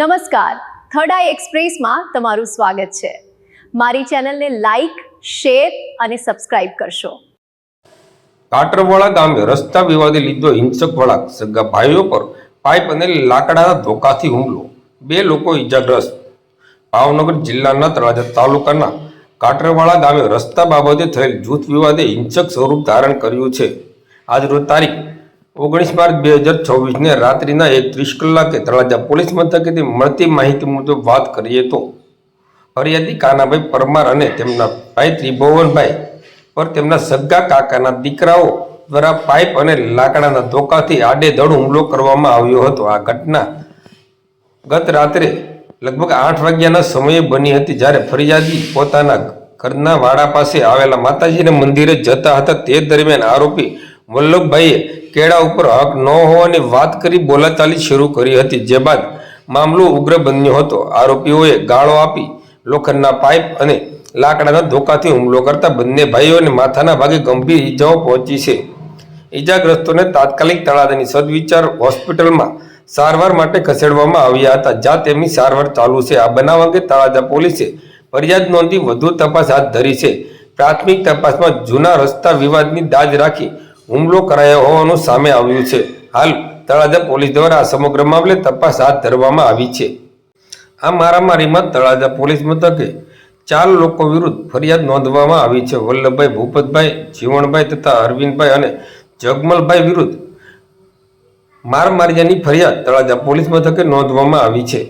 નમસ્કાર, થર્ડ આઈ એક્સપ્રેસમાં તમારું સ્વાગત છે। મારી ચેનલને લાઈક, શેર અને સબસ્ક્રાઇબ કરશો। કાટરવાળા ગામે રસ્તા વિવાદે લીધો હિંસક વળાંક, સગા ભાઈઓ પર પાઇપ અને લાકડાના ધોકાથી હુમલો, 2 લોકો ઈજાગ્રસ્ત। ભાવનગર જિલ્લાના તળાજા તાલુકાના કાટરવાળા ગામે રસ્તા બાબતે થયેલ જૂથ વિવાદે હિંસક સ્વરૂપ ધારણ કર્યું છે। આજરોજ તારીખ 19 માર્ચ 2026 ને રાત્રિના 1:30 કલાકે તળાજા પોલીસ મથકેથી મળતી માહિતી મુજબ વાત કરીએ તો ફરિયાદી કાનાભાઈ પરમાર અને તેમના ભાઈ ત્રિભુવનભાઈ પર તેમના સગા કાકાના દીકરાઓ દ્વારા પાઇપ અને લાકડાના ધોકાથી આડેધડ હુમલો કરવામાં આવ્યો હતો। આ ઘટના ગત રાત્રે લગભગ 8 વાગ્યાના સમયે બની હતી, જ્યારે ફરિયાદી પોતાના ઘરના વાડા પાસે આવેલા માતાજીના મંદિરે જતા હતા। તે દરમિયાન આરોપી વલ્લભભાઈએ કેળા ઉપર હક ન હોવાની વાત કરી બોલાચાલી શરૂ કરી હતી, જે બાદ મામલો ઉગ્ર બન્યો હતો। આરોપીઓએ ગાળો આપી લોખંડના પાઇપ અને લાકડાના ધોકાથી હુમલો કરતા બંને ભાઈઓને માથાના ભાગે ગંભીર ઈજાઓ પહોંચી છે। ઈજાગ્રસ્તોને તાત્કાલિક તળાજાની સદવિચાર હોસ્પિટલમાં સારવાર માટે ખસેડવામાં આવ્યા હતા, જ્યાં તેમની સારવાર ચાલુ છે। આ બનાવ અંગે તળાજા પોલીસે ફરિયાદ નોંધી વધુ તપાસ હાથ ધરી છે। પ્રાથમિક તપાસમાં જૂના રસ્તા વિવાદની દાજ રાખી હુમલો કરાયો હોવાનું સામે આવ્યું છે। હાલ તળાજા પોલીસ દ્વારા આ સમગ્ર મામલે તપાસ હાથ ધરવામાં આવી છે। આ મારામારીમાં તળાજા પોલીસ મથકે 4 લોકો વિરુદ્ધ ફરિયાદ નોંધવામાં આવી છે। વલ્લભભાઈ, ભૂપતભાઈ, જીવણભાઈ તથા અરવિંદભાઈ અને જગમલભાઈ વિરુદ્ધ મારમારિયાની ફરિયાદ તળાજા પોલીસ મથકે નોંધવામાં આવી છે।